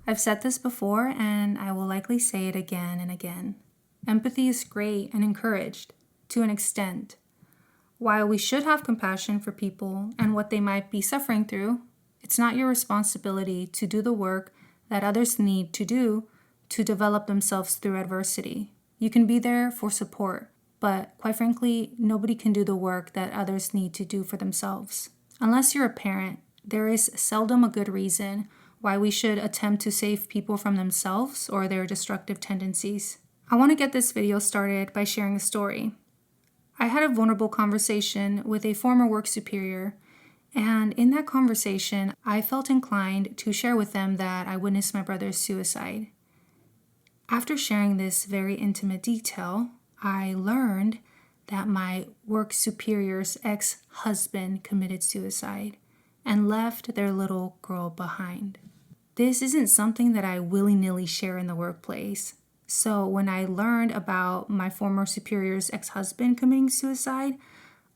I've said this before, and I will likely say it again and again. Empathy is great and encouraged, to an extent. While we should have compassion for people and what they might be suffering through, it's not your responsibility to do the work that others need to do to develop themselves through adversity. You can be there for support, but quite frankly, nobody can do the work that others need to do for themselves. Unless you're a parent, there is seldom a good reason why we should attempt to save people from themselves or their destructive tendencies. I want to get this video started by sharing a story. I had a vulnerable conversation with a former work superior, and in that conversation, I felt inclined to share with them that I witnessed my brother's suicide. After sharing this very intimate detail, I learned that my work superior's ex-husband committed suicide and left their little girl behind. This isn't something that I willy-nilly share in the workplace. So when I learned about my former superior's ex-husband committing suicide,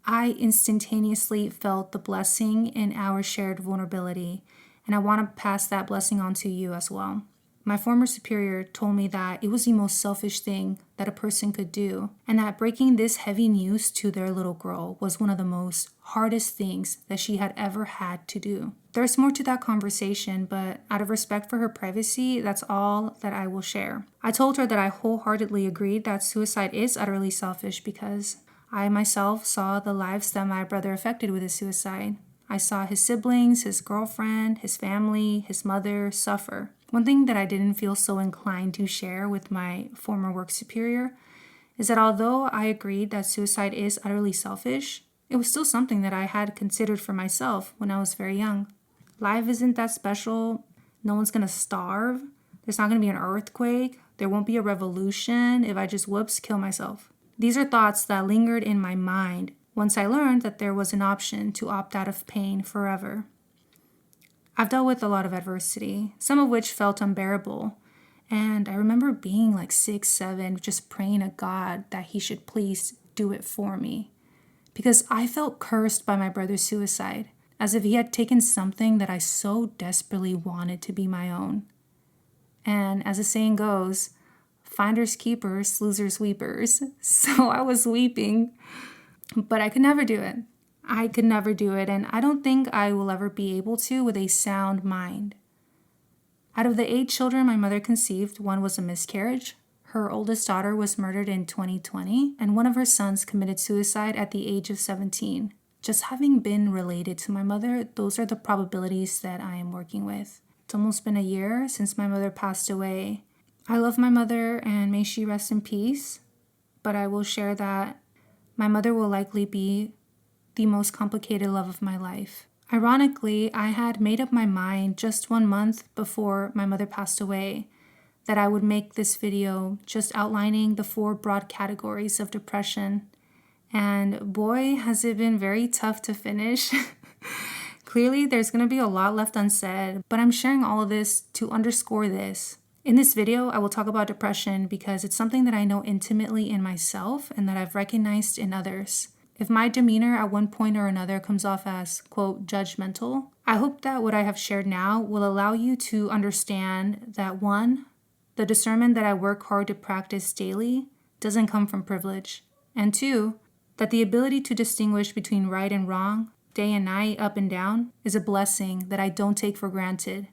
I instantaneously felt the blessing in our shared vulnerability, and I want to pass that blessing on to you as well. My former superior told me that it was the most selfish thing that a person could do, and that breaking this heavy news to their little girl was one of the most hardest things that she had ever had to do. There's more to that conversation, but out of respect for her privacy, that's all that I will share. I told her that I wholeheartedly agreed that suicide is utterly selfish because I myself saw the lives that my brother affected with his suicide. I saw his siblings, his girlfriend, his family, his mother suffer. One thing that I didn't feel so inclined to share with my former work superior is that although I agreed that suicide is utterly selfish, it was still something that I had considered for myself when I was very young. Life isn't that special. No one's going to starve. There's not going to be an earthquake. There won't be a revolution if I just kill myself. These are thoughts that lingered in my mind once I learned that there was an option to opt out of pain forever. I've dealt with a lot of adversity, some of which felt unbearable. And I remember being like 6, 7, just praying to God that he should please do it for me. Because I felt cursed by my brother's suicide, as if he had taken something that I so desperately wanted to be my own. And as the saying goes, finders keepers, losers weepers. So I was weeping, but I could never do it. I could never do it, and I don't think I will ever be able to with a sound mind. Out of the 8 children my mother conceived, 1 was a miscarriage. Her oldest daughter was murdered in 2020, and one of her sons committed suicide at the age of 17. Just having been related to my mother, those are the probabilities that I am working with. It's almost been a year since my mother passed away. I love my mother, and may she rest in peace, but I will share that my mother will likely be the most complicated love of my life. Ironically, I had made up my mind just 1 month before my mother passed away that I would make this video just outlining the 4 broad categories of depression. And boy, has it been very tough to finish. Clearly, there's going to be a lot left unsaid, but I'm sharing all of this to underscore this. In this video, I will talk about depression because it's something that I know intimately in myself and that I've recognized in others. If my demeanor at one point or another comes off as, quote, judgmental, I hope that what I have shared now will allow you to understand that 1, the discernment that I work hard to practice daily doesn't come from privilege, and 2, that the ability to distinguish between right and wrong, day and night, up and down, is a blessing that I don't take for granted.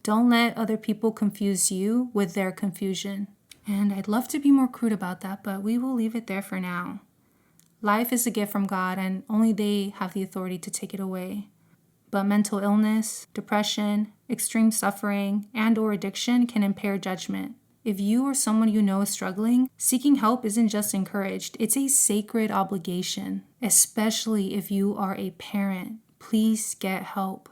Don't let other people confuse you with their confusion. And I'd love to be more crude about that, but we will leave it there for now. Life is a gift from God, and only they have the authority to take it away. But mental illness, depression, extreme suffering, and/or addiction can impair judgment. If you or someone you know is struggling, seeking help isn't just encouraged, it's a sacred obligation. Especially if you are a parent, please get help.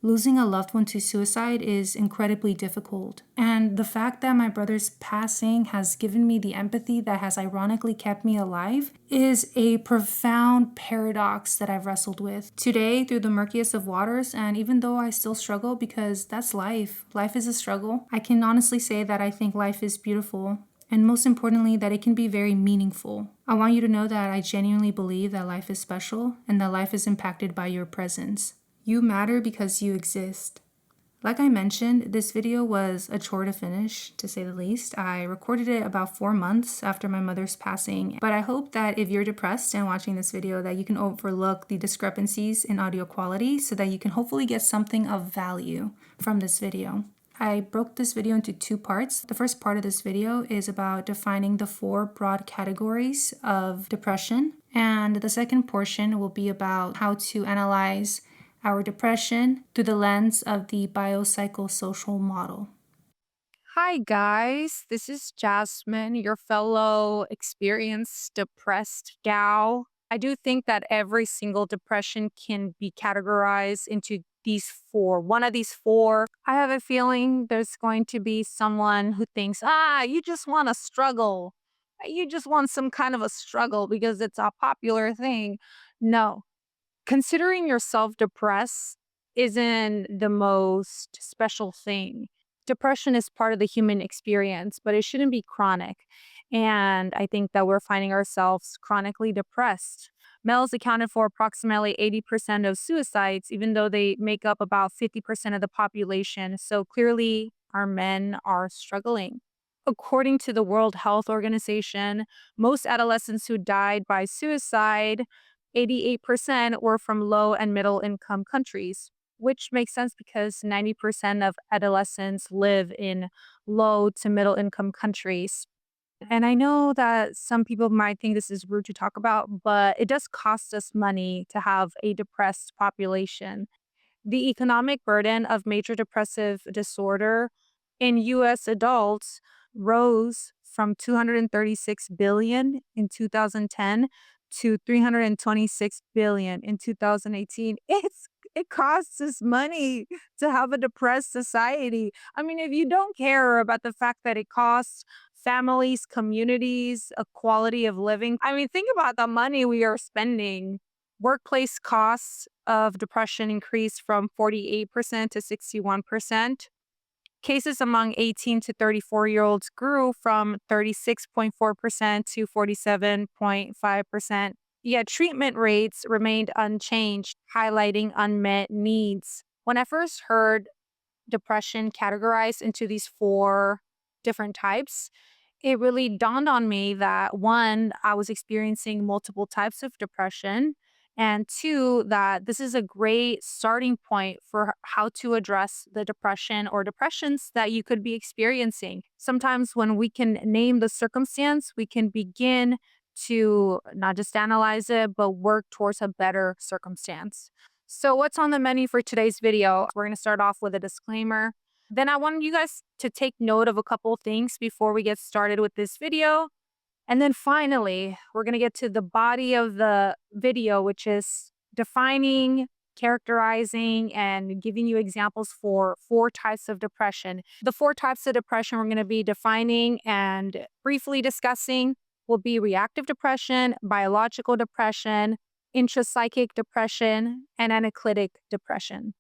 Losing a loved one to suicide is incredibly difficult. And the fact that my brother's passing has given me the empathy that has ironically kept me alive is a profound paradox that I've wrestled with. Today, through the murkiest of waters, and even though I still struggle because that's life is a struggle, I can honestly say that I think life is beautiful. And most importantly, that it can be very meaningful. I want you to know that I genuinely believe that life is special and that life is impacted by your presence. You matter because you exist. Like I mentioned, this video was a chore to finish, to say the least. I recorded it about 4 months after my mother's passing, but I hope that if you're depressed and watching this video that you can overlook the discrepancies in audio quality so that you can hopefully get something of value from this video. I broke this video into 2 parts. The first part of this video is about defining the 4 broad categories of depression, and the second portion will be about how to analyze our depression through the lens of the Biopsychosocial Model. Hi, guys. This is Jasmine, your fellow experienced depressed gal. I do think that every single depression can be categorized into these 4. One of these 4, I have a feeling there's going to be someone who thinks, you just want a struggle. You just want some kind of a struggle because it's a popular thing. No, considering yourself depressed isn't the most special thing. Depression is part of the human experience, but it shouldn't be chronic. And I think that we're finding ourselves chronically depressed. Males accounted for approximately 80% of suicides, even though they make up about 50% of the population. So clearly, our men are struggling. According to the World Health Organization, most adolescents who died by suicide, 88% were from low and middle income countries, which makes sense because 90% of adolescents live in low to middle income countries. And I know that some people might think this is rude to talk about, but it does cost us money to have a depressed population. The economic burden of major depressive disorder in US adults rose from 236 billion in 2010 to 326 billion in 2018. It costs us money to have a depressed society. I mean, if you don't care about the fact that it costs families, communities, a quality of living, I mean, think about the money we are spending. Workplace costs of depression increased from 48% to 61%. Cases among 18 to 34-year-olds grew from 36.4% to 47.5%. Yet treatment rates remained unchanged, highlighting unmet needs. When I first heard depression categorized into these 4 different types, it really dawned on me that 1, I was experiencing multiple types of depression, and 2, that this is a great starting point for how to address the depression or depressions that you could be experiencing. Sometimes when we can name the circumstance, we can begin to not just analyze it, but work towards a better circumstance. So, what's on the menu for today's video? We're going to start off with a disclaimer. Then I want you guys to take note of a couple of things before we get started with this video. And then finally, we're going to get to the body of the video, which is defining, characterizing, and giving you examples for 4 types of depression. The 4 types of depression we're going to be defining and briefly discussing will be reactive depression, biological depression, intrapsychic depression, and anaclitic depression.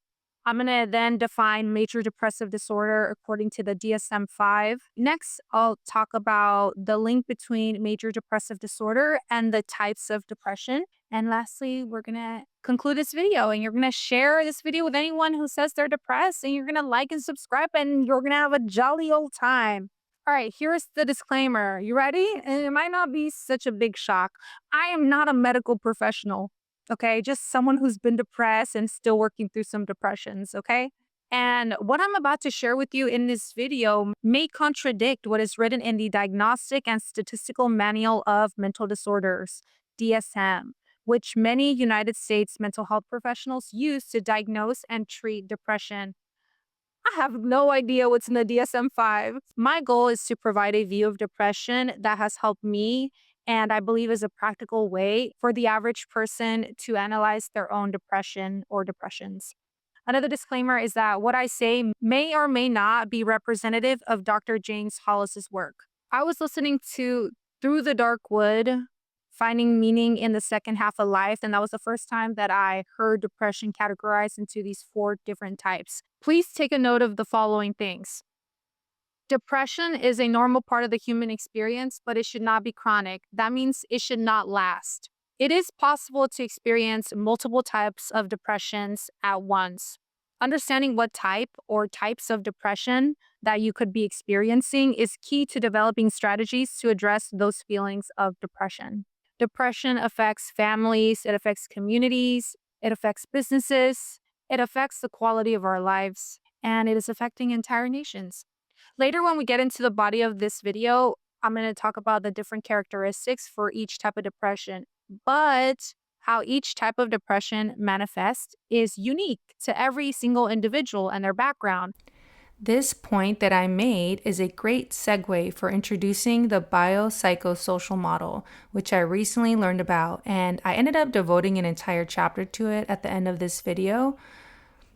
I'm going to then define major depressive disorder according to the DSM-5. Next, I'll talk about the link between major depressive disorder and the types of depression. And lastly, we're going to conclude this video, and you're going to share this video with anyone who says they're depressed, and you're going to like and subscribe, and you're going to have a jolly old time. All right, here's the disclaimer. You ready? And it might not be such a big shock. I am not a medical professional. Okay, just someone who's been depressed and still working through some depressions, okay? And what I'm about to share with you in this video may contradict what is written in the Diagnostic and Statistical Manual of Mental Disorders, DSM, which many United States mental health professionals use to diagnose and treat depression. I have no idea what's in the DSM-5. My goal is to provide a view of depression that has helped me, and I believe is a practical way for the average person to analyze their own depression or depressions. Another disclaimer is that what I say may or may not be representative of Dr. James Hollis's work. I was listening to Through the Dark Wood, Finding Meaning in the Second Half of Life, and that was the first time that I heard depression categorized into these 4 different types. Please take a note of the following things. Depression is a normal part of the human experience, but it should not be chronic. That means it should not last. It is possible to experience multiple types of depressions at once. Understanding what type or types of depression that you could be experiencing is key to developing strategies to address those feelings of depression. Depression affects families, it affects communities, it affects businesses, it affects the quality of our lives, and it is affecting entire nations. Later, when we get into the body of this video, I'm going to talk about the different characteristics for each type of depression. But how each type of depression manifests is unique to every single individual and their background. This point that I made is a great segue for introducing the biopsychosocial model, which I recently learned about, and I ended up devoting an entire chapter to it at the end of this video.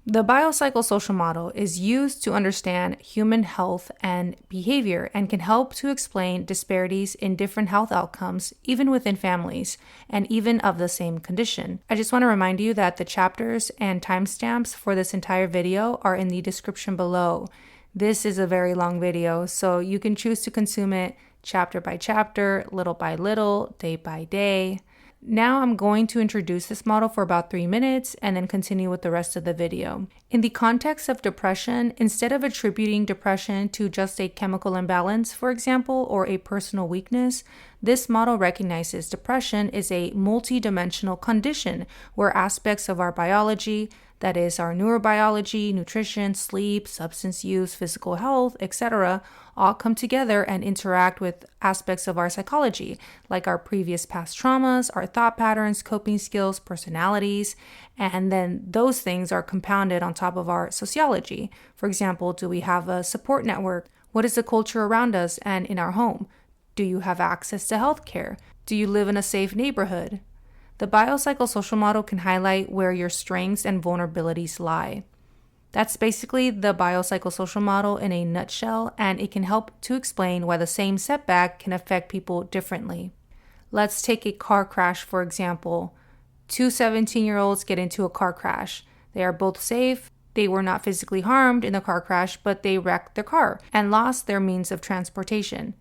The biopsychosocial model is used to understand human health and behavior and can help to explain disparities in different health outcomes, even within families, and even of the same condition. I just want to remind you that the chapters and timestamps for this entire video are in the description below. This is a very long video, so you can choose to consume it chapter by chapter, little by little, day by day. Now I'm going to introduce this model for about 3 minutes and then continue with the rest of the video. In the context of depression, instead of attributing depression to just a chemical imbalance, for example, or a personal weakness, this model recognizes depression is a multidimensional condition where aspects of our biology, that is, our neurobiology, nutrition, sleep, substance use, physical health, etc., all come together and interact with aspects of our psychology, like our previous past traumas, our thought patterns, coping skills, personalities, and then those things are compounded on top of our sociology. For example, do we have a support network? What is the culture around us and in our home? Do you have access to healthcare? Do you live in a safe neighborhood? The biopsychosocial model can highlight where your strengths and vulnerabilities lie. That's basically the biopsychosocial model in a nutshell, and it can help to explain why the same setback can affect people differently. Let's take a car crash, for example. Two 17-year-olds get into a car crash. They are both safe. They were not physically harmed in the car crash, but they wrecked their car and lost their means of transportation.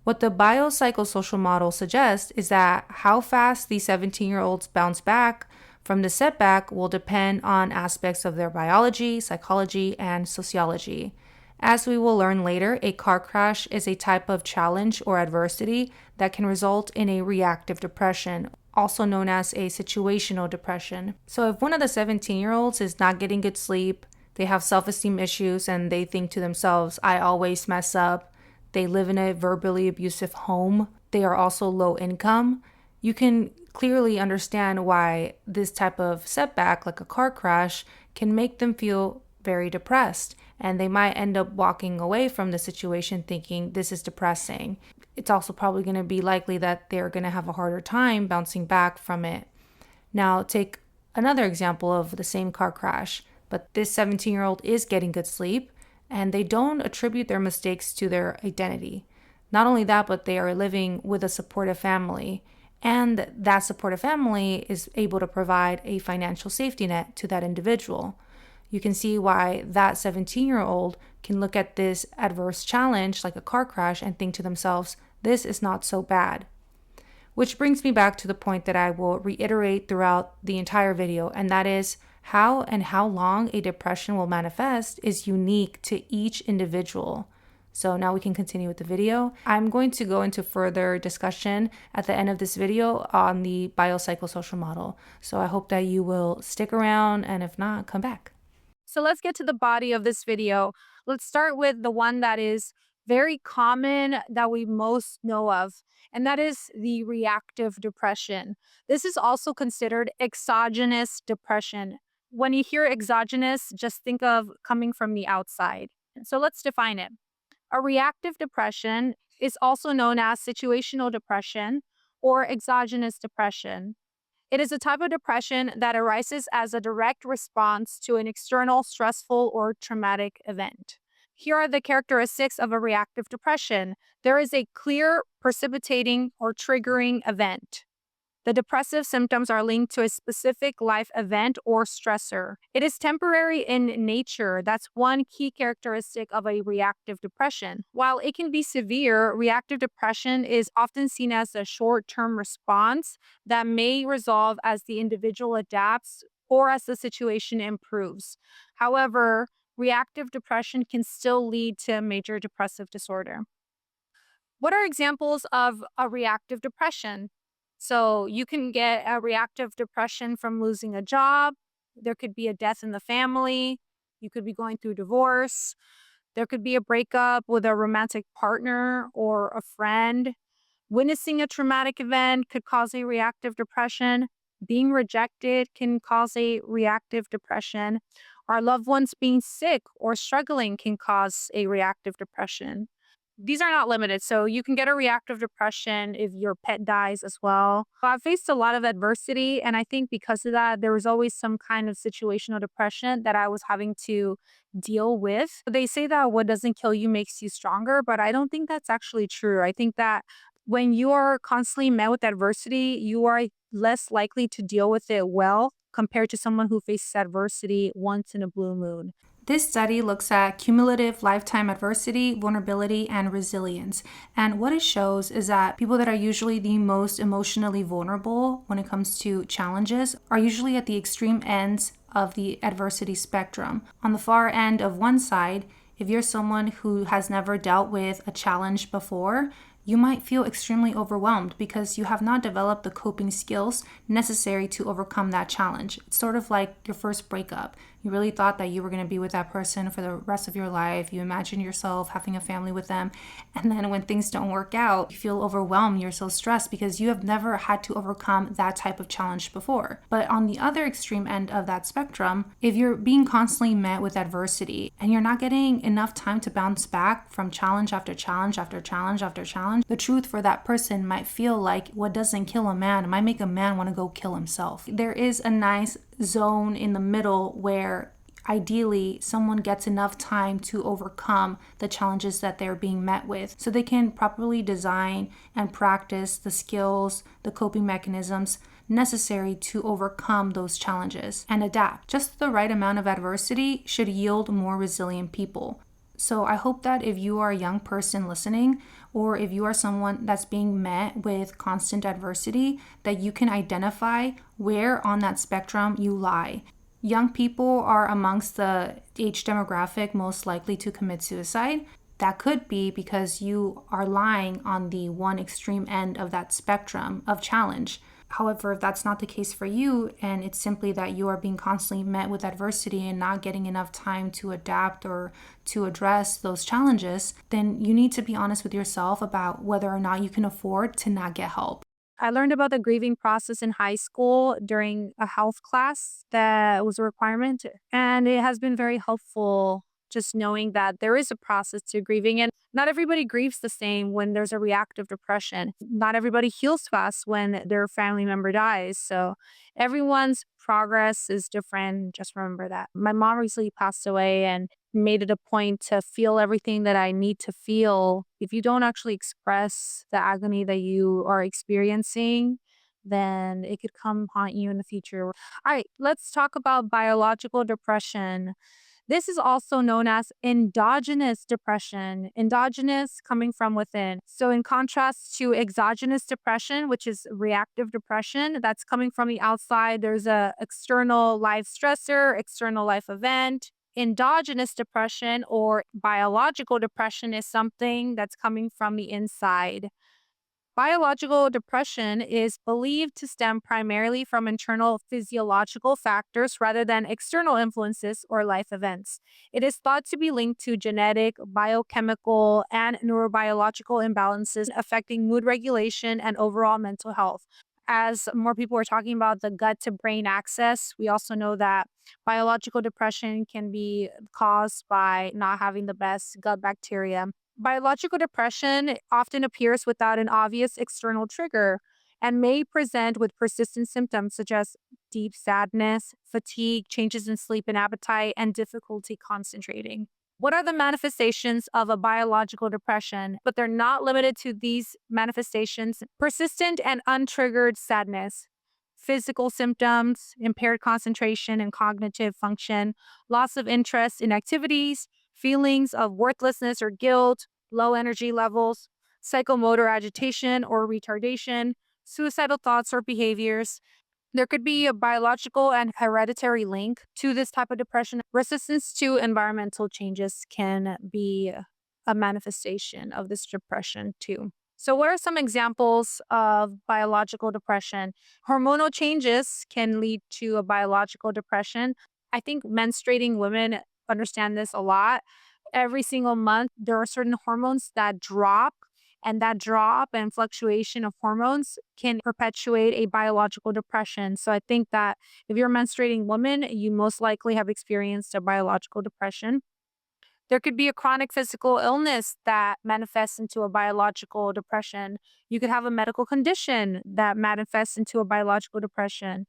What the biopsychosocial model suggests is that how fast these 17-year-olds bounce back from the setback will depend on aspects of their biology, psychology, and sociology. As we will learn later, a car crash is a type of challenge or adversity that can result in a reactive depression, also known as a situational depression. So if one of the 17-year-olds is not getting good sleep, they have self-esteem issues, and they think to themselves, I always mess up, they live in a verbally abusive home, they are also low income, you can clearly understand why this type of setback, like a car crash, can make them feel very depressed. And they might end up walking away from the situation thinking this is depressing. It's also probably going to be likely that they're going to have a harder time bouncing back from it. Now, take another example of the same car crash, but this 17-year-old is getting good sleep, and they don't attribute their mistakes to their identity. Not only that, but they are living with a supportive family, and that supportive family is able to provide a financial safety net to that individual. You can see why that 17-year-old can look at this adverse challenge like a car crash and think to themselves, this is not so bad. Which brings me back to the point that I will reiterate throughout the entire video, and that is how and how long a depression will manifest is unique to each individual. So now we can continue with the video. I'm going to go into further discussion at the end of this video on the biopsychosocial model. So I hope that you will stick around, and if not, come back. So let's get to the body of this video. Let's start with the one that is very common that we most know of, and that is the reactive depression. This is also considered exogenous depression. When you hear exogenous, just think of coming from the outside. So let's define it. A reactive depression is also known as situational depression or exogenous depression. It is a type of depression that arises as a direct response to an external stressful or traumatic event. Here are the characteristics of a reactive depression. There is a clear precipitating or triggering event. The depressive symptoms are linked to a specific life event or stressor. It is temporary in nature. That's one key characteristic of a reactive depression. While it can be severe, reactive depression is often seen as a short-term response that may resolve as the individual adapts or as the situation improves. However, reactive depression can still lead to major depressive disorder. What are examples of a reactive depression? So, you can get a reactive depression from losing a job. There could be a death in the family. You could be going through divorce. There could be a breakup with a romantic partner or a friend. Witnessing a traumatic event could cause a reactive depression. Being rejected can cause a reactive depression. Our loved ones being sick or struggling can cause a reactive depression. These are not limited. So you can get a reactive depression if your pet dies as well. I've faced a lot of adversity. And I think because of that, there was always some kind of situational depression that I was having to deal with. They say that what doesn't kill you makes you stronger, but I don't think that's actually true. I think that when you are constantly met with adversity, you are less likely to deal with it well compared to someone who faces adversity once in a blue moon. This study looks at cumulative lifetime adversity, vulnerability, and resilience. And what it shows is that people that are usually the most emotionally vulnerable when it comes to challenges are usually at the extreme ends of the adversity spectrum. On the far end of one side, if you're someone who has never dealt with a challenge before, you might feel extremely overwhelmed because you have not developed the coping skills necessary to overcome that challenge. It's sort of like your first breakup. You really thought that you were going to be with that person for the rest of your life. You imagine yourself having a family with them. And then when things don't work out, you feel overwhelmed. You're so stressed because you have never had to overcome that type of challenge before. But on the other extreme end of that spectrum, if you're being constantly met with adversity and you're not getting enough time to bounce back from challenge after challenge after challenge after challenge, the truth for that person might feel like what doesn't kill a man might make a man want to go kill himself. There is a nice zone in the middle where ideally someone gets enough time to overcome the challenges that they're being met with so they can properly design and practice the skills, the coping mechanisms necessary to overcome those challenges and adapt. Just the right amount of adversity should yield more resilient people. So I hope that if you are a young person listening, or if you are someone that's being met with constant adversity, that you can identify where on that spectrum you lie. Young people are amongst the age demographic most likely to commit suicide. That could be because you are lying on the one extreme end of that spectrum of challenge. However, if that's not the case for you, and it's simply that you are being constantly met with adversity and not getting enough time to adapt or to address those challenges, then you need to be honest with yourself about whether or not you can afford to not get help. I learned about the grieving process in high school during a health class that was a requirement, and it has been very helpful just knowing that there is a process to grieving. And not everybody grieves the same when there's a reactive depression. Not everybody heals fast when their family member dies. So everyone's progress is different. Just remember that. My mom recently passed away, and made it a point to feel everything that I need to feel. If you don't actually express the agony that you are experiencing, then it could come haunt you in the future. All right, let's talk about biological depression. This is also known as endogenous depression. Endogenous coming from within. So, in contrast to exogenous depression, which is reactive depression, that's coming from the outside. There's a external life stressor, external life event. Endogenous depression or biological depression is something that's coming from the inside. Biological depression is believed to stem primarily from internal physiological factors rather than external influences or life events. It is thought to be linked to genetic, biochemical, and neurobiological imbalances affecting mood regulation and overall mental health. As more people are talking about the gut to brain axis, we also know that biological depression can be caused by not having the best gut bacteria. Biological depression often appears without an obvious external trigger and may present with persistent symptoms such as deep sadness, fatigue, changes in sleep and appetite, and difficulty concentrating. What are the manifestations of a biological depression? But they're not limited to these manifestations: persistent and untriggered sadness, physical symptoms, impaired concentration and cognitive function, loss of interest in activities, feelings of worthlessness or guilt, low energy levels, psychomotor agitation or retardation, suicidal thoughts or behaviors. There could be a biological and hereditary link to this type of depression. Resistance to environmental changes can be a manifestation of this depression too. So, what are some examples of biological depression? Hormonal changes can lead to a biological depression. I think menstruating women understand this a lot. Every single month, there are certain hormones that drop, and that drop and fluctuation of hormones can perpetuate a biological depression. So, I think that if you're a menstruating woman, you most likely have experienced a biological depression. There could be a chronic physical illness that manifests into a biological depression. You could have a medical condition that manifests into a biological depression.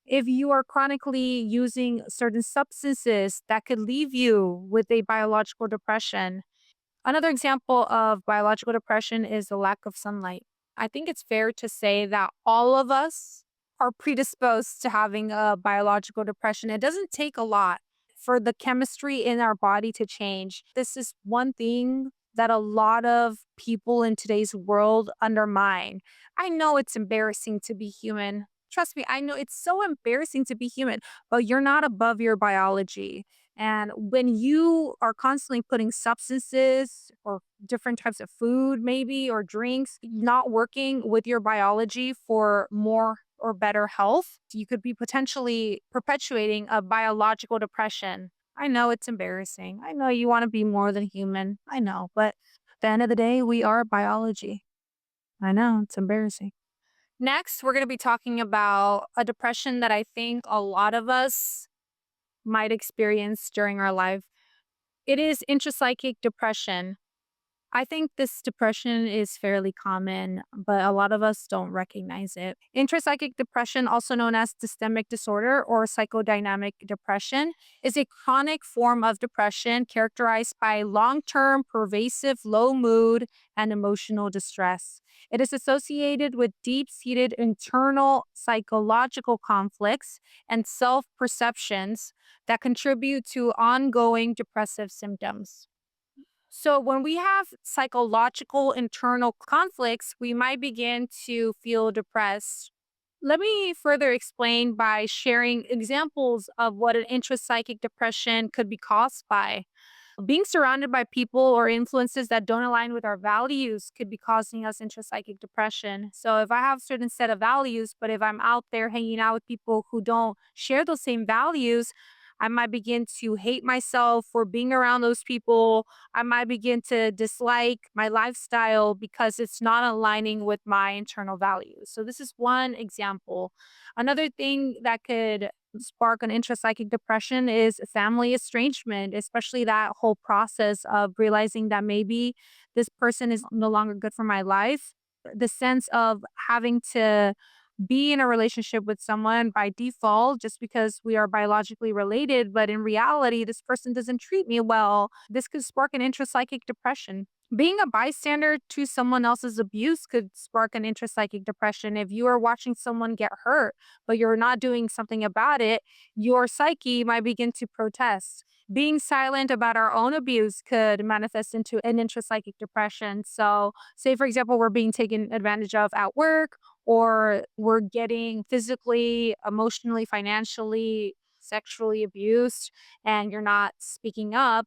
If you are chronically using certain substances, that could leave you with a biological depression. Another example of biological depression is the lack of sunlight. I think it's fair to say that all of us are predisposed to having a biological depression. It doesn't take a lot for the chemistry in our body to change. This is one thing that a lot of people in today's world undermine. I know it's embarrassing to be human. Trust me, I know it's so embarrassing to be human, but you're not above your biology. And when you are constantly putting substances or different types of food, maybe, or drinks, not working with your biology for more or better health, you could be potentially perpetuating a biological depression. I know it's embarrassing. I know you want to be more than human. I know. But at the end of the day, we are biology. I know it's embarrassing. Next, we're going to be talking about a depression that I think a lot of us might experience during our life. It is intrapsychic depression. I think this depression is fairly common, but a lot of us don't recognize it. Intrapsychic depression, also known as systemic disorder or psychodynamic depression, is a chronic form of depression characterized by long term, pervasive low mood and emotional distress. It is associated with deep seated internal psychological conflicts and self perceptions that contribute to ongoing depressive symptoms. So, when we have psychological internal conflicts, we might begin to feel depressed. Let me further explain by sharing examples of what an intrapsychic depression could be caused by. Being surrounded by people or influences that don't align with our values could be causing us intrapsychic depression. So if I have a certain set of values, but if I'm out there hanging out with people who don't share those same values, I might begin to hate myself for being around those people. I might begin to dislike my lifestyle because it's not aligning with my internal values. So this is one example. Another thing that could spark an intrapsychic depression is family estrangement, especially that whole process of realizing that maybe this person is no longer good for my life. The sense of having to be in a relationship with someone by default just because we are biologically related, but in reality, this person doesn't treat me well. This could spark an intrapsychic depression. Being a bystander to someone else's abuse could spark an intrapsychic depression. If you are watching someone get hurt, but you're not doing something about it, your psyche might begin to protest. Being silent about our own abuse could manifest into an intrapsychic depression. So, say for example, we're being taken advantage of at work, or we're getting physically, emotionally, financially, sexually abused, and you're not speaking up.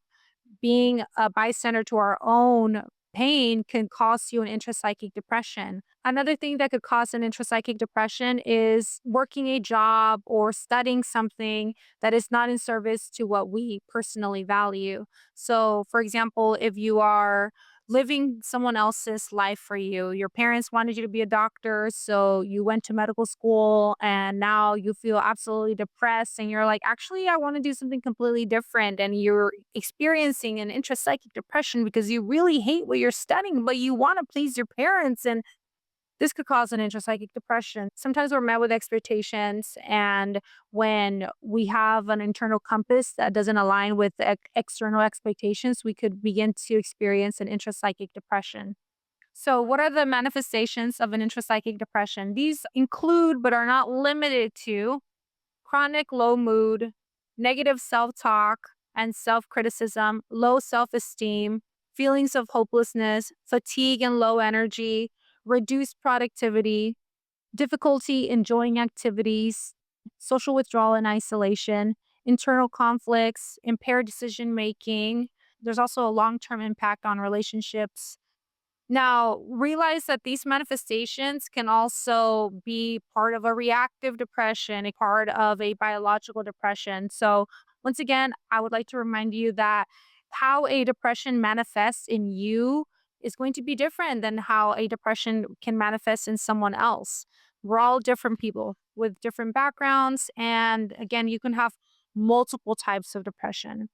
Being a bystander to our own pain can cause you an intrapsychic depression. Another thing that could cause an intrapsychic depression is working a job or studying something that is not in service to what we personally value. So, for example, if you are living someone else's life for you. Your parents wanted you to be a doctor, so you went to medical school and now you feel absolutely depressed and you're like, actually, I want to do something completely different. And you're experiencing an intrapsychic depression because you really hate what you're studying, but you want to please your parents. And this could cause an intrapsychic depression. Sometimes we're met with expectations, and when we have an internal compass that doesn't align with the external expectations, we could begin to experience an intrapsychic depression. So, what are the manifestations of an intrapsychic depression? These include, but are not limited to, chronic low mood, negative self talk and self criticism, low self esteem, feelings of hopelessness, fatigue and low energy, reduced productivity, difficulty enjoying activities, social withdrawal and isolation, internal conflicts, impaired decision making. There's also a long term impact on relationships. Now, realize that these manifestations can also be part of a reactive depression, a part of a biological depression. So, once again, I would like to remind you that how a depression manifests in you is going to be different than how a depression can manifest in someone else. We're all different people with different backgrounds. And again, you can have multiple types of depression.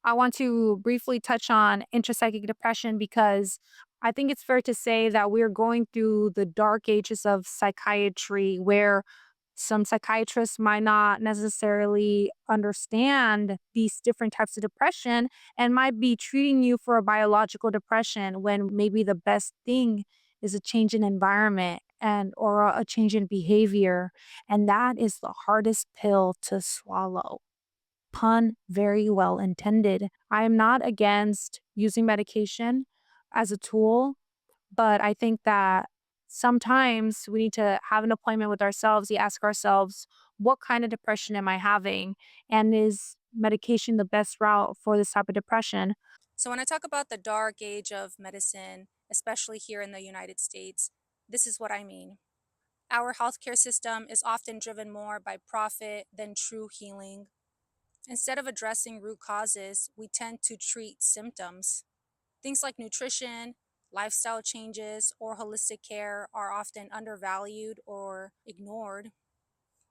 I want to briefly touch on intrapsychic depression because I think it's fair to say that we're going through the dark ages of psychiatry where some psychiatrists might not necessarily understand these different types of depression and might be treating you for a biological depression when maybe the best thing is a change in environment and or a change in behavior, and that is the hardest pill to swallow. Pun very well intended. I am not against using medication as a tool, but I think that sometimes we need to have an appointment with ourselves. We ask ourselves, what kind of depression am I having? And is medication the best route for this type of depression? So, when I talk about the dark age of medicine, especially here in the United States, this is what I mean. Our healthcare system is often driven more by profit than true healing. Instead of addressing root causes, we tend to treat symptoms. Things like nutrition, lifestyle changes, or holistic care are often undervalued or ignored.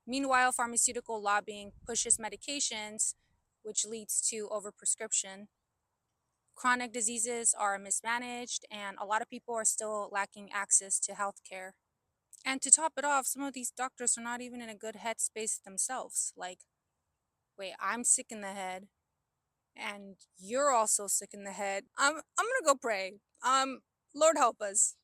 Meanwhile, pharmaceutical lobbying pushes medications, which leads to overprescription. Chronic diseases are mismanaged, and a lot of people are still lacking access to healthcare. And to top it off, some of these doctors are not even in a good headspace themselves. Like, wait, I'm sick in the head, and you're also sick in the head. I'm gonna go pray. Lord help us.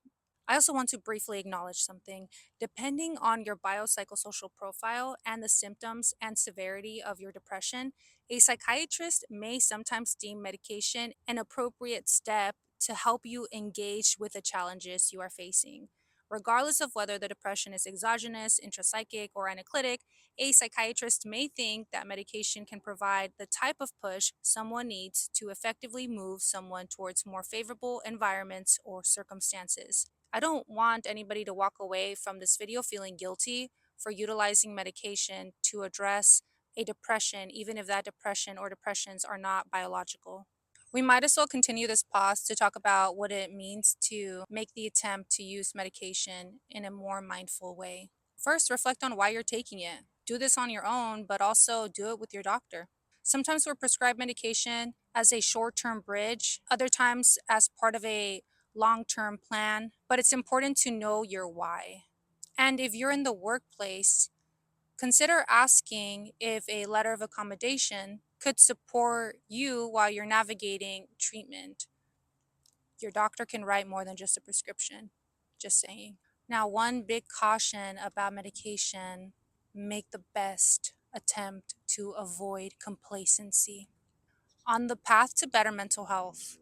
I also want to briefly acknowledge something. Depending on your biopsychosocial profile and the symptoms and severity of your depression, a psychiatrist may sometimes deem medication an appropriate step to help you engage with the challenges you are facing. Regardless of whether the depression is exogenous, intrapsychic, or anaclitic, a psychiatrist may think that medication can provide the type of push someone needs to effectively move someone towards more favorable environments or circumstances. I don't want anybody to walk away from this video feeling guilty for utilizing medication to address a depression, even if that depression or depressions are not biological. We might as well continue this pause to talk about what it means to make the attempt to use medication in a more mindful way. First, reflect on why you're taking it. Do this on your own, but also do it with your doctor. Sometimes we're prescribed medication as a short term bridge, other times as part of a long term plan, but it's important to know your why. And if you're in the workplace, consider asking if a letter of accommodation could support you while you're navigating treatment. Your doctor can write more than just a prescription. Just saying. Now, one big caution about medication: make the best attempt to avoid complacency. On the path to better mental health,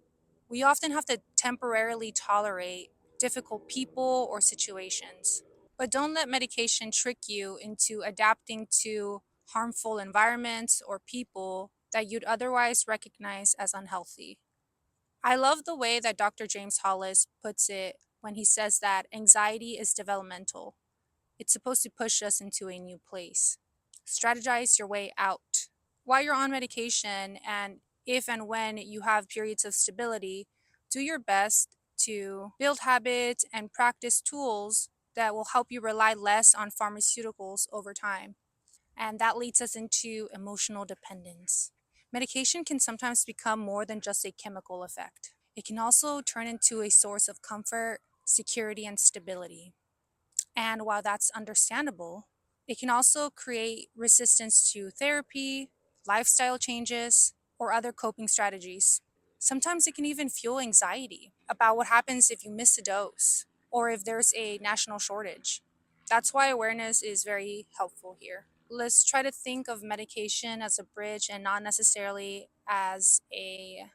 we often have to temporarily tolerate difficult people or situations. But don't let medication trick you into adapting to harmful environments or people that you'd otherwise recognize as unhealthy. I love the way that Dr. James Hollis puts it when he says that anxiety is developmental. It's supposed to push us into a new place. Strategize your way out. While you're on medication, and if and when you have periods of stability, do your best to build habits and practice tools that will help you rely less on pharmaceuticals over time. And that leads us into emotional dependence. Medication can sometimes become more than just a chemical effect. It can also turn into a source of comfort, security, and stability. And while that's understandable, it can also create resistance to therapy, lifestyle changes, or other coping strategies. Sometimes it can even fuel anxiety about what happens if you miss a dose or if there's a national shortage. That's why awareness is very helpful here. Let's try to think of medication as a bridge and not necessarily as a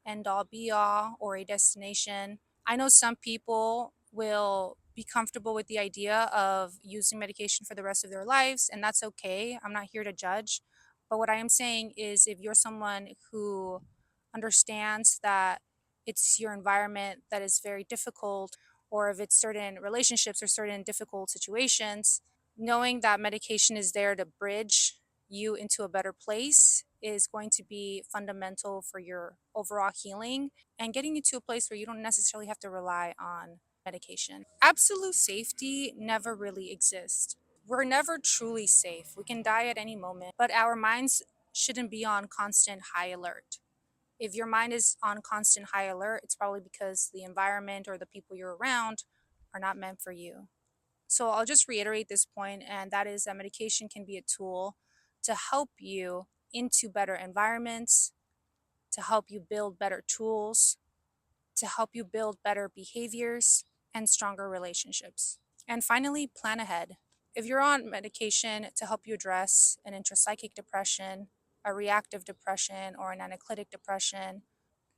end all be all or a destination. I know some people will be comfortable with the idea of using medication for the rest of their lives, and that's okay. I'm not here to judge. But what I am saying is if you're someone who understands that it's your environment that is very difficult, or if it's certain relationships or certain difficult situations, knowing that medication is there to bridge you into a better place is going to be fundamental for your overall healing and getting you to a place where you don't necessarily have to rely on medication. Absolute safety never really exists. We're never truly safe. We can die at any moment, but our minds shouldn't be on constant high alert. If your mind is on constant high alert, it's probably because the environment or the people you're around are not meant for you. So I'll just reiterate this point, and that is that medication can be a tool to help you into better environments, to help you build better tools, to help you build better behaviors and stronger relationships. And finally, plan ahead. If you're on medication to help you address an intrapsychic depression, a reactive depression, or an anaclitic depression,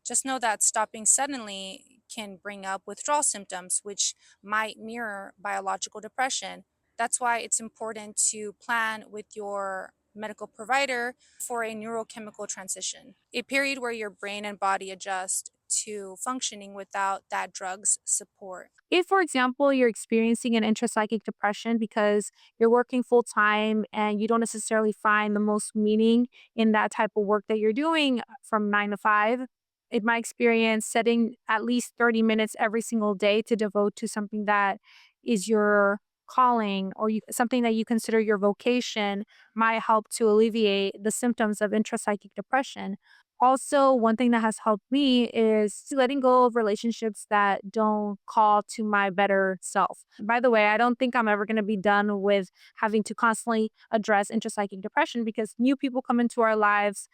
just know that stopping suddenly can bring up withdrawal symptoms, which might mirror biological depression. That's why it's important to plan with your medical provider for a neurochemical transition, a period where your brain and body adjust to functioning without that drug's support. If, for example, you're experiencing an intrapsychic depression because you're working full time and you don't necessarily find the most meaning in that type of work that you're doing from 9 to 5, in my experience, setting at least 30 minutes every single day to devote to something that is your calling or something that you consider your vocation might help to alleviate the symptoms of intrapsychic depression. Also, one thing that has helped me is letting go of relationships that don't call to my better self. By the way, I don't think I'm ever going to be done with having to constantly address intrapsychic depression because new people come into our lives,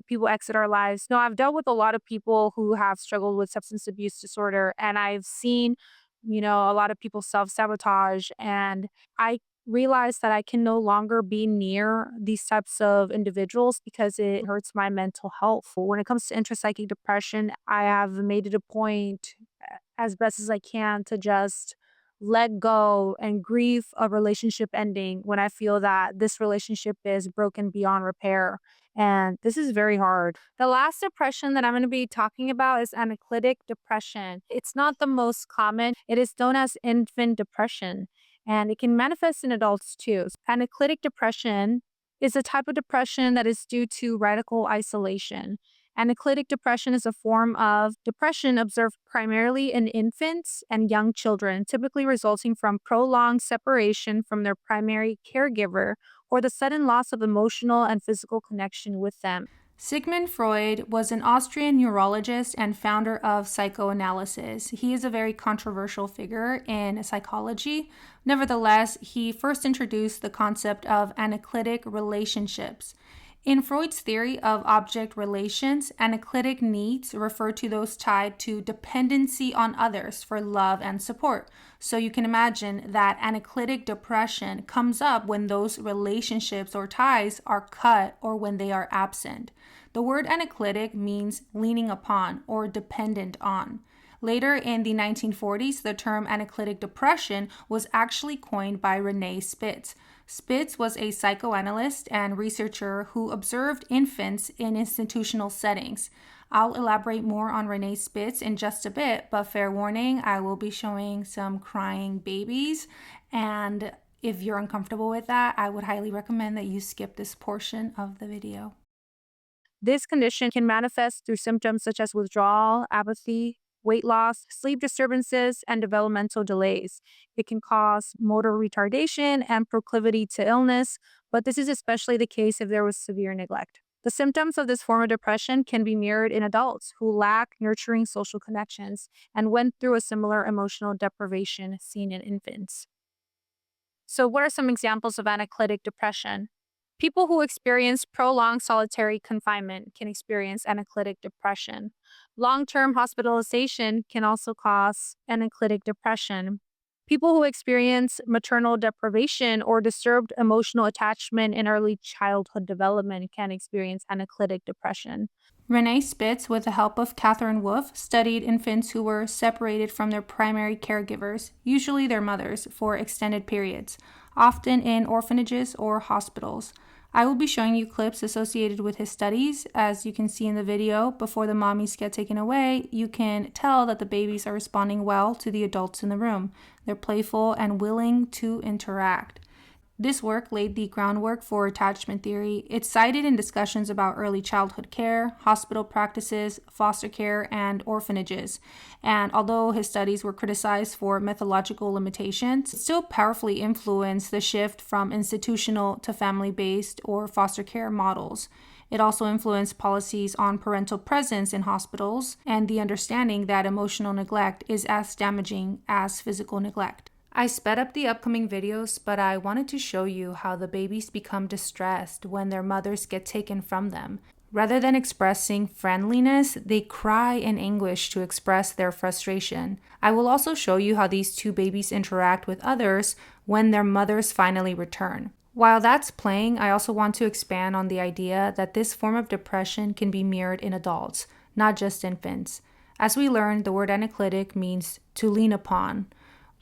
people exit our lives. No, I've dealt with a lot of people who have struggled with substance abuse disorder, and I've seen, a lot of people self sabotage. And I realized that I can no longer be near these types of individuals because it hurts my mental health. When it comes to intrapsychic depression, I have made it a point as best as I can to just let go and grieve a relationship ending when I feel that this relationship is broken beyond repair. And this is very hard. The last depression that I'm going to be talking about is anaclitic depression. It's not the most common. It is known as infant depression, and it can manifest in adults too. Anaclitic depression is a type of depression that is due to radical isolation. Anaclitic depression is a form of depression observed primarily in infants and young children, typically resulting from prolonged separation from their primary caregiver or the sudden loss of emotional and physical connection with them. Sigmund Freud was an Austrian neurologist and founder of psychoanalysis. He is a very controversial figure in psychology. Nevertheless, he first introduced the concept of anaclitic relationships. In Freud's theory of object relations, anaclitic needs refer to those tied to dependency on others for love and support. So you can imagine that anaclitic depression comes up when those relationships or ties are cut or when they are absent. The word anaclitic means leaning upon or dependent on. Later in the 1940s, the term anaclitic depression was actually coined by Renee Spitz. Spitz was a psychoanalyst and researcher who observed infants in institutional settings. I'll elaborate more on Renee Spitz in just a bit, but fair warning, I will be showing some crying babies, and if you're uncomfortable with that, I would highly recommend that you skip this portion of the video. This condition can manifest through symptoms such as withdrawal, apathy, weight loss, sleep disturbances, and developmental delays. It can cause motor retardation and proclivity to illness, but this is especially the case if there was severe neglect. The symptoms of this form of depression can be mirrored in adults who lack nurturing social connections and went through a similar emotional deprivation seen in infants. So, what are some examples of anaclitic depression? People who experience prolonged solitary confinement can experience anaclitic depression. Long term hospitalization can also cause anaclitic depression. People who experience maternal deprivation or disturbed emotional attachment in early childhood development can experience anaclitic depression. Renee Spitz, with the help of Catherine Wolfe, studied infants who were separated from their primary caregivers, usually their mothers, for extended periods, often in orphanages or hospitals. I will be showing you clips associated with his studies. As you can see in the video, before the mommies get taken away, you can tell that the babies are responding well to the adults in the room. They're playful and willing to interact. This work laid the groundwork for attachment theory. It's cited in discussions about early childhood care, hospital practices, foster care, and orphanages. And although his studies were criticized for methodological limitations, it still powerfully influenced the shift from institutional to family based or foster care models. It also influenced policies on parental presence in hospitals and the understanding that emotional neglect is as damaging as physical neglect. I sped up the upcoming videos, but I wanted to show you how the babies become distressed when their mothers get taken from them. Rather than expressing friendliness, they cry in anguish to express their frustration. I will also show you how these two babies interact with others when their mothers finally return. While that's playing, I also want to expand on the idea that this form of depression can be mirrored in adults, not just infants. As we learned, the word anaclitic means to lean upon.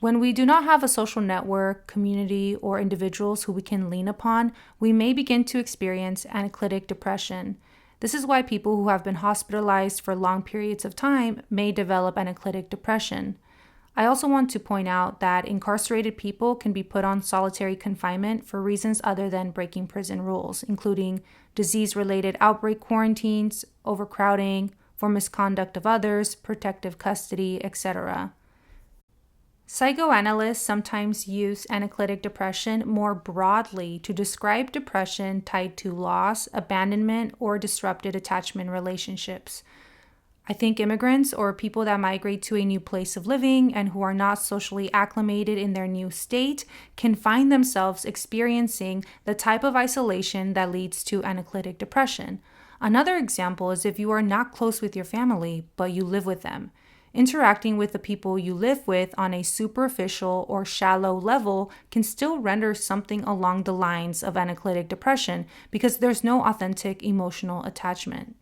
When we do not have a social network, community, or individuals who we can lean upon, we may begin to experience anaclitic depression. This is why people who have been hospitalized for long periods of time may develop anaclitic depression. I also want to point out that incarcerated people can be put on solitary confinement for reasons other than breaking prison rules, including disease-related outbreak quarantines, overcrowding, for misconduct of others, protective custody, etc. Psychoanalysts sometimes use anaclitic depression more broadly to describe depression tied to loss, abandonment, or disrupted attachment relationships. I think immigrants or people that migrate to a new place of living and who are not socially acclimated in their new state can find themselves experiencing the type of isolation that leads to anaclitic depression. Another example is if you are not close with your family, but you live with them. Interacting with the people you live with on a superficial or shallow level can still render something along the lines of anaclitic depression because there's no authentic emotional attachment.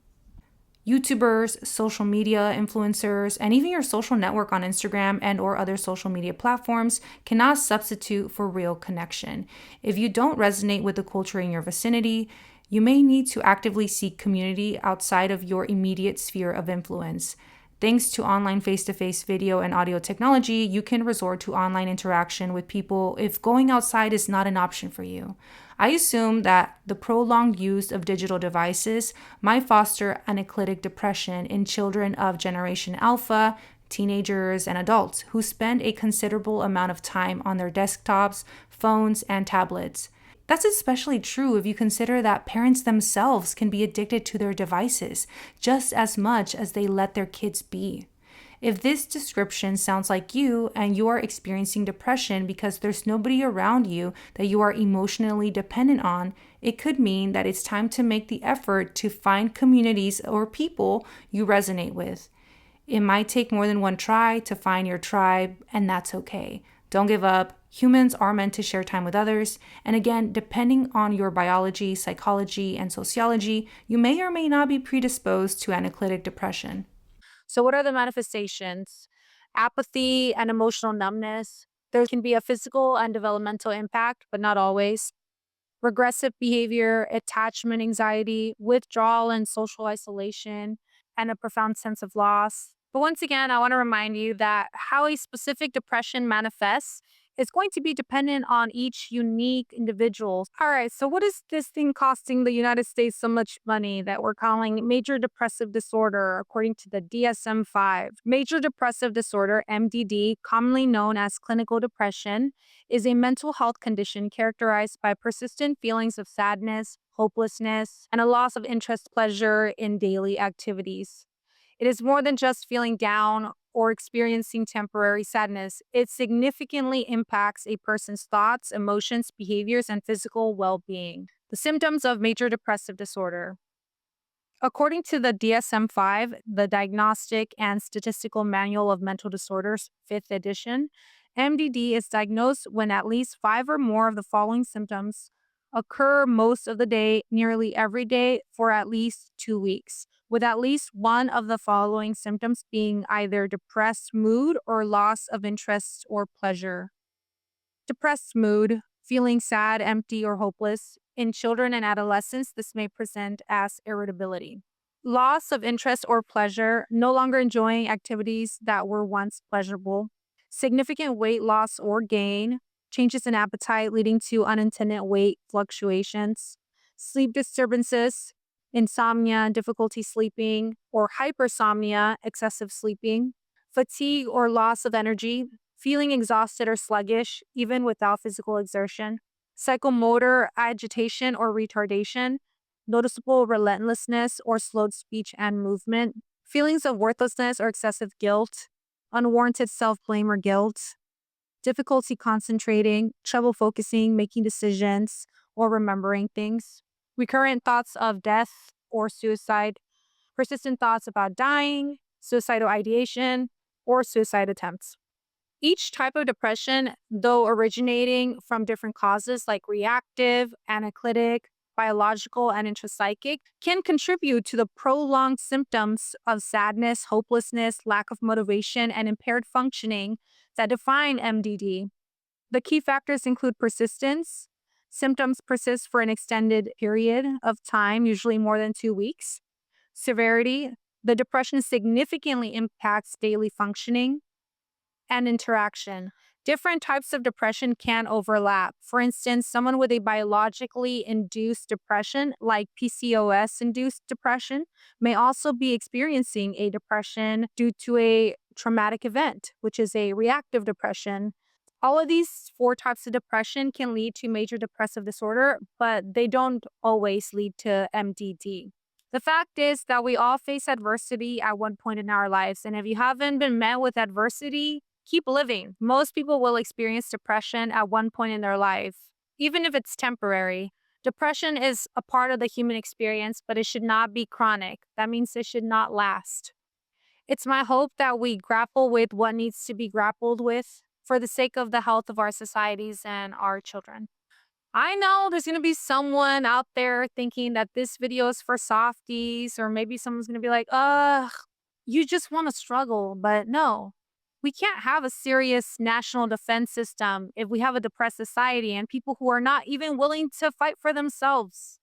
YouTubers, social media influencers, and even your social network on Instagram and or other social media platforms cannot substitute for real connection. If you don't resonate with the culture in your vicinity, you may need to actively seek community outside of your immediate sphere of influence. Thanks to online face-to-face video and audio technology, you can resort to online interaction with people if going outside is not an option for you. I assume that the prolonged use of digital devices might foster anaclitic depression in children of Generation Alpha, teenagers, and adults who spend a considerable amount of time on their desktops, phones, and tablets. That's especially true if you consider that parents themselves can be addicted to their devices just as much as they let their kids be. If this description sounds like you and you are experiencing depression because there's nobody around you that you are emotionally dependent on, it could mean that it's time to make the effort to find communities or people you resonate with. It might take more than one try to find your tribe, and that's okay. Don't give up. Humans are meant to share time with others. And again, depending on your biology, psychology, and sociology, you may or may not be predisposed to anaclitic depression. So, what are the manifestations? Apathy and emotional numbness. There can be a physical and developmental impact, but not always. Regressive behavior, attachment anxiety, withdrawal and social isolation, and a profound sense of loss. But once again, I want to remind you that how a specific depression manifests is going to be dependent on each unique individual. All right, so what is this thing costing the United States so much money that we're calling major depressive disorder, according to the DSM 5? Major depressive disorder, MDD, commonly known as clinical depression, is a mental health condition characterized by persistent feelings of sadness, hopelessness, and a loss of interest, pleasure in daily activities. It is more than just feeling down or experiencing temporary sadness. It significantly impacts a person's thoughts, emotions, behaviors, and physical well being. The symptoms of major depressive disorder. According to the DSM 5, the Diagnostic and Statistical Manual of Mental Disorders, 5th edition, MDD is diagnosed when at least 5 or more of the following symptoms occur most of the day, nearly every day, for at least 2 weeks, with at least one of the following symptoms being either depressed mood or loss of interest or pleasure. Depressed mood, feeling sad, empty, or hopeless. In children and adolescents, this may present as irritability. Loss of interest or pleasure, no longer enjoying activities that were once pleasurable. Significant weight loss or gain, changes in appetite leading to unintended weight fluctuations. Sleep disturbances, insomnia, difficulty sleeping, or hypersomnia, excessive sleeping. Fatigue or loss of energy, feeling exhausted or sluggish, even without physical exertion. Psychomotor agitation or retardation, noticeable relentlessness or slowed speech and movement. Feelings of worthlessness or excessive guilt, unwarranted self blame or guilt. Difficulty concentrating, trouble focusing, making decisions, or remembering things. Recurrent thoughts of death or suicide. Persistent thoughts about dying, suicidal ideation, or suicide attempts. Each type of depression, though originating from different causes like reactive, anaclitic, biological, and intrapsychic, can contribute to the prolonged symptoms of sadness, hopelessness, lack of motivation, and impaired functioning that define MDD. The key factors include persistence. Symptoms persist for an extended period of time, usually more than 2 weeks. Severity. The depression significantly impacts daily functioning and interaction. Different types of depression can overlap. For instance, someone with a biologically induced depression, like PCOS induced depression, may also be experiencing a depression due to a traumatic event, which is a reactive depression. All of these 4 types of depression can lead to major depressive disorder, but they don't always lead to MDD. The fact is that we all face adversity at one point in our lives. And if you haven't been met with adversity, keep living. Most people will experience depression at one point in their life, even if it's temporary. Depression is a part of the human experience, but it should not be chronic. That means it should not last. It's my hope that we grapple with what needs to be grappled with for the sake of the health of our societies and our children. I know there's going to be someone out there thinking that this video is for softies, or maybe someone's going to be like, ugh, you just want to struggle. But no, we can't have a serious national defense system if we have a depressed society and people who are not even willing to fight for themselves.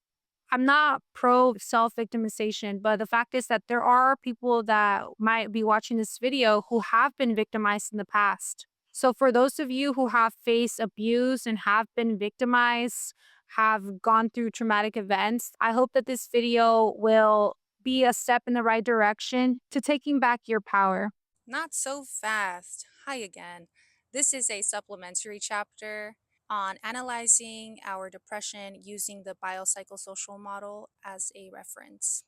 I'm not pro self victimization, but the fact is that there are people that might be watching this video who have been victimized in the past. So, for those of you who have faced abuse and have been victimized, have gone through traumatic events, I hope that this video will be a step in the right direction to taking back your power. Not so fast. Hi again. This is a supplementary chapter on analyzing our depression using the biopsychosocial model as a reference.